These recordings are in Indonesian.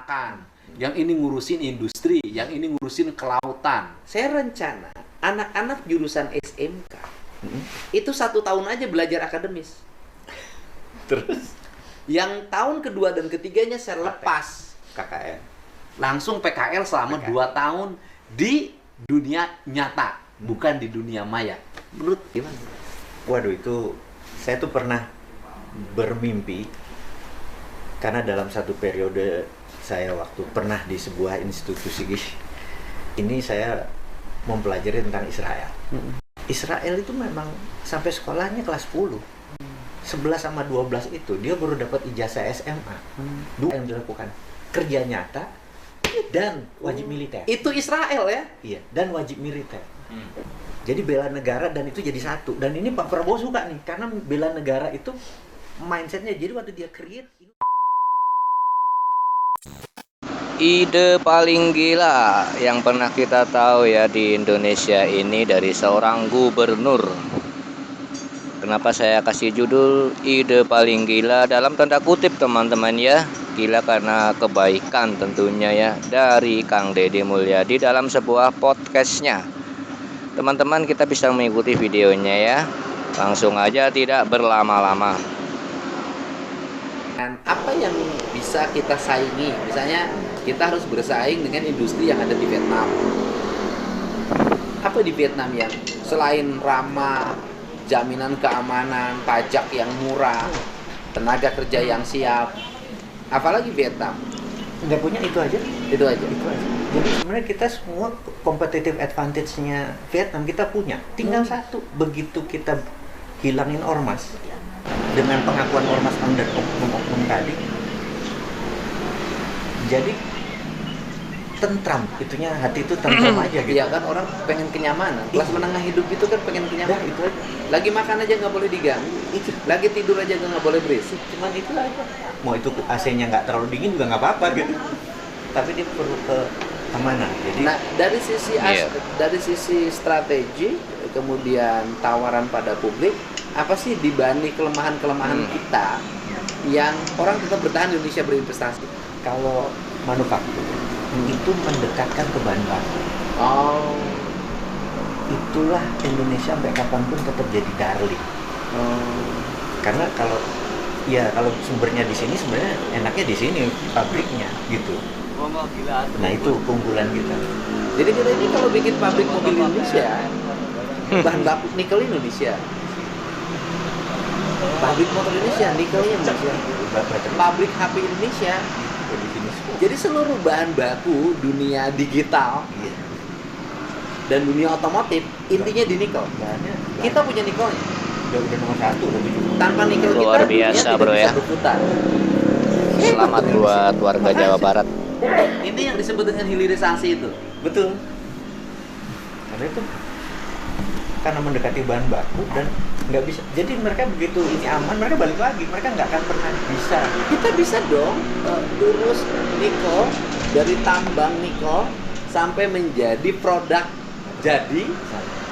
peternakan, yang ini ngurusin industri, yang ini ngurusin kelautan. Saya rencana anak-anak jurusan SMK itu 1 tahun aja belajar akademis. Terus Yang tahun kedua dan ketiganya saya lepas KKN. langsung PKL selama 2 tahun di dunia nyata, bukan di dunia maya. Menurut gimana? Waduh, itu saya tuh pernah bermimpi karena dalam satu periode saya waktu pernah di sebuah institusi ini saya mempelajari tentang Israel. Israel itu memang sampai sekolahnya kelas 10. 11 sama 12 itu dia baru dapat ijazah SMA. Dua yang dilakukan kerja nyata dan wajib militer. Itu Israel ya? Iya, dan wajib militer. Jadi bela negara dan itu jadi satu. Dan ini Pak Prabowo suka nih karena bela negara itu mindsetnya. Jadi waktu dia create Ide paling gila yang pernah kita tahu ya di Indonesia ini dari seorang gubernur. Kenapa saya kasih judul ide paling gila dalam tanda kutip teman-teman ya. Gila karena kebaikan tentunya ya dari Kang Deddy Mulyadi dalam sebuah podcastnya. Teman-teman kita bisa mengikuti videonya ya. Langsung aja tidak berlama-lama. Dan apa yang bisa kita saingi? Misalnya kita harus bersaing dengan industri yang ada di Vietnam. Apa di Vietnam yang selain ramah, jaminan keamanan, pajak yang murah, tenaga kerja yang siap, apalagi Vietnam? nggak punya itu aja. Itu aja. Itu aja. Jadi sebenarnya kita semua competitive advantage-nya Vietnam kita punya. Tinggal satu, begitu kita hilangin ormas dengan pengakuan ormas dan oknum-oknum tadi, jadi tentram, itunya hati itu tentram aja gitu. Iya kan, orang pengen kenyamanan. Kelas menengah hidup itu kan pengen kenyamanan. Itu aja. Lagi makan aja nggak boleh diganggu. Itu. Lagi tidur aja nggak boleh berisik. Cuman itu aja. Mau itu AC-nya nggak terlalu dingin juga nggak apa-apa gitu. Tapi dia perlu keamanan. Jadi Nah, dari sisi strategi, kemudian tawaran pada publik, apa sih dibanding kelemahan-kelemahan kita yang orang tetap bertahan di Indonesia berinvestasi? kalau manufaktur itu mendekatkan ke bahan baku. Oh, Itulah Indonesia sampai kapanpun tetap jadi darling. Karena kalau sumbernya di sini sebenarnya enaknya di sini pabriknya gitu. Nah itu keunggulan kita. jadi kita ini kalau bikin pabrik mobil Indonesia, bahan baku nikel Indonesia. Pabrik motor Indonesia, nikelnya Indonesia. Pabrik HP Indonesia. Jadi seluruh bahan baku dunia digital dan dunia otomotif intinya di nikel. Kita punya nikelnya. Udah nomor 1 udah 7. Tanpa nikel kita Luar dunia biasa, tidak bro, bisa ya. berputar. Selamat buat warga Jawa Barat. Ini yang disebut dengan hilirisasi itu. Betul. Karena mendekati bahan baku dan nggak bisa. Jadi mereka begitu ini aman, mereka balik lagi. Mereka nggak akan pernah bisa. Kita bisa dong urus nikel dari tambang nikel sampai menjadi produk jadi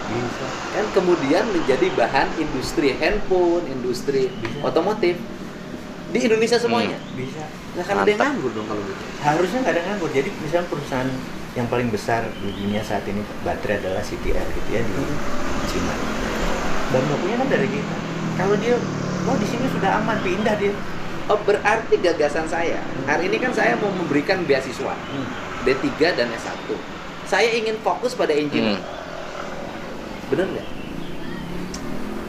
Bisa. kan, kemudian menjadi bahan industri handphone, industri otomotif di Indonesia semuanya. Bisa. Nggak akan ada yang nganggur dong kalau gitu. Harusnya nggak ada nganggur. Jadi misalnya perusahaan yang paling besar di dunia saat ini baterai adalah CTR gitu ya di Cina. Bahan bakunya kan dari kita. Kalau dia, di sini sudah aman, pindah dia. Oh, berarti gagasan saya hari ini kan saya mau memberikan beasiswa D3 dan S1. Saya ingin fokus pada engineer. Bener nggak?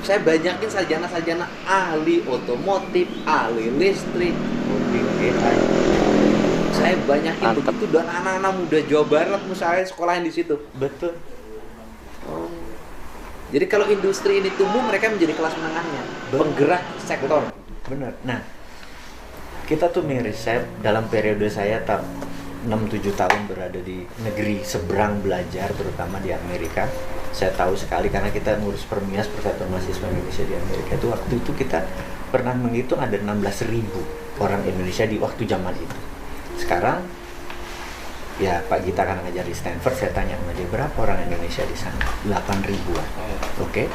Saya banyakin sarjana-sarjana ahli otomotif, ahli listrik, Mobil AI. saya banyakin Mantap. begitu, dan anak-anak muda Jawa Barat misalnya sekolahin di situ. Betul. Jadi kalau industri ini tumbuh, mereka menjadi kelas menengahnya, penggerak sektor. Benar. Nah, kita tuh miris. Saya dalam periode saya 6-7 tahun berada di negeri seberang belajar, terutama di Amerika. Saya tahu sekali karena kita ngurus Permias, Persatuan Mahasiswa Indonesia di Amerika itu. Waktu itu kita pernah menghitung ada 16.000 orang Indonesia di waktu zaman itu. Sekarang ya Pak Gita kan ngajar di Stanford, saya tanya sama dia berapa orang Indonesia di sana? 8.000-an. Oke.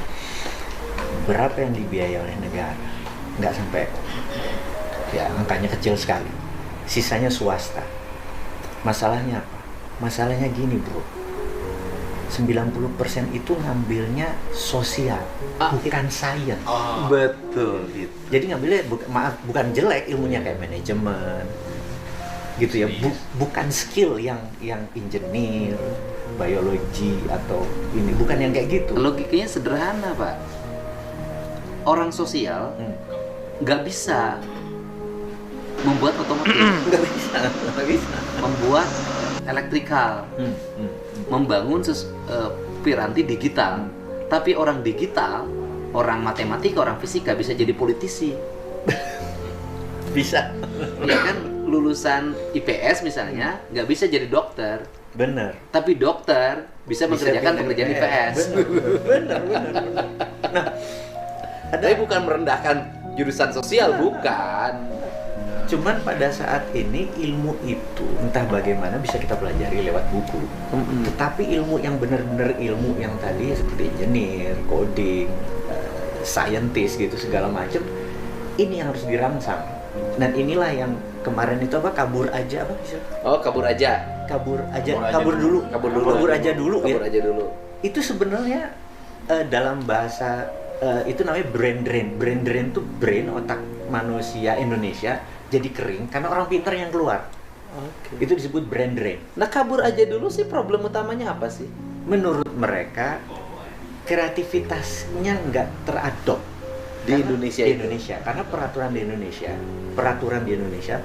Berapa yang dibiayai oleh negara? Nggak sampai, ya angkanya kecil sekali. Sisanya swasta. Masalahnya apa? Masalahnya gini bro, 90% itu ngambilnya sosial, bukan sains. Betul gitu. Jadi ngambilnya bukan jelek ilmunya kayak manajemen gitu ya, bukan skill yang engineer, biologi atau ini, bukan yang kayak gitu. Logikanya sederhana Pak. Orang sosial nggak bisa membuat otomotif, Nggak bisa. membuat elektrikal, membangun piranti digital. Tapi orang digital, orang matematika, orang fisika bisa jadi politisi. Bisa. Ya kan, lulusan IPS misalnya nggak bisa jadi dokter, Bener. tapi dokter bisa mengerjakan pindah pekerjaan ke IPS. Bener. Nah, Tapi bukan merendahkan jurusan sosial, bukan. cuman pada saat ini ilmu itu entah bagaimana bisa kita pelajari lewat buku. Tetapi ilmu yang benar-benar ilmu yang tadi seperti engineer, coding, scientist gitu segala macam, ini yang harus dirangsang. Dan inilah yang kemarin itu apa, kabur aja apa sih? Oh, kabur aja. Kabur dulu ya. Kabur aja dulu. Itu sebenarnya dalam bahasa itu namanya brain drain. Brain drain itu brain, otak manusia Indonesia jadi kering karena orang pintar yang keluar. Oke. Itu disebut brain drain. Nah, kabur aja dulu sih problem utamanya apa sih? Menurut mereka kreativitasnya nggak teradop Di Indonesia itu? karena peraturan di Indonesia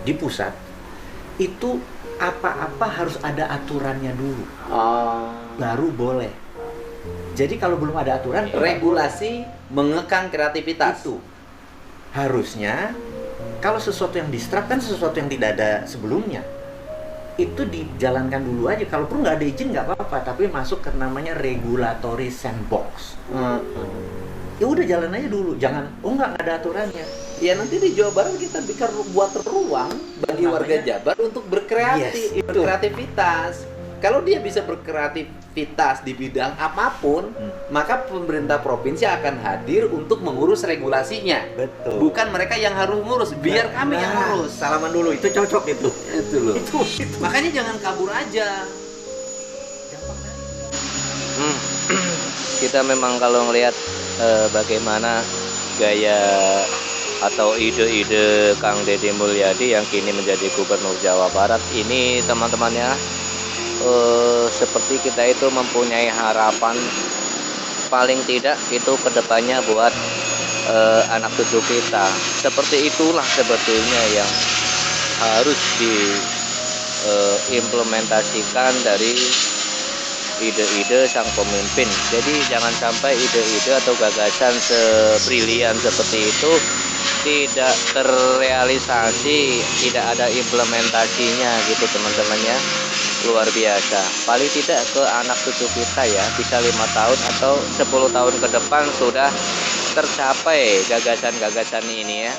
di pusat itu apa-apa harus ada aturannya dulu baru boleh. Jadi kalau belum ada aturan, Regulasi mengekang kreativitas. itu harusnya kalau sesuatu yang diserap kan sesuatu yang tidak ada sebelumnya, itu dijalankan dulu aja. Kalaupun nggak ada izin nggak apa-apa, tapi masuk ke namanya regulatory sandbox. Ya udah jalan aja dulu, jangan nggak ada aturannya. Ya nanti di Jawa Barat kita buat ruang bagi Namanya- warga Jabar untuk Yes, itu. berkreativitas. Kalau dia bisa berkreativitas di bidang apapun, maka pemerintah provinsi akan hadir untuk mengurus regulasinya. Betul. Bukan mereka yang harus ngurus, biar kami yang ngurus. Salaman dulu, itu cocok itu. Itu loh. Itu. Makanya jangan kabur aja. Kita memang kalau ngelihat bagaimana gaya atau ide-ide Kang Deddy Mulyadi yang kini menjadi Gubernur Jawa Barat ini, teman-temannya, seperti kita itu mempunyai harapan paling tidak itu kedepannya buat anak cucu kita. Seperti itulah sebetulnya yang harus diimplementasikan dari ide-ide sang pemimpin. Jadi jangan sampai ide-ide atau gagasan sebrilian seperti itu tidak terrealisasi, tidak ada implementasinya gitu teman-teman ya. Luar biasa. Paling tidak ke anak cucu kita ya, bisa 5 tahun atau 10 tahun ke depan sudah tercapai gagasan-gagasan ini ya.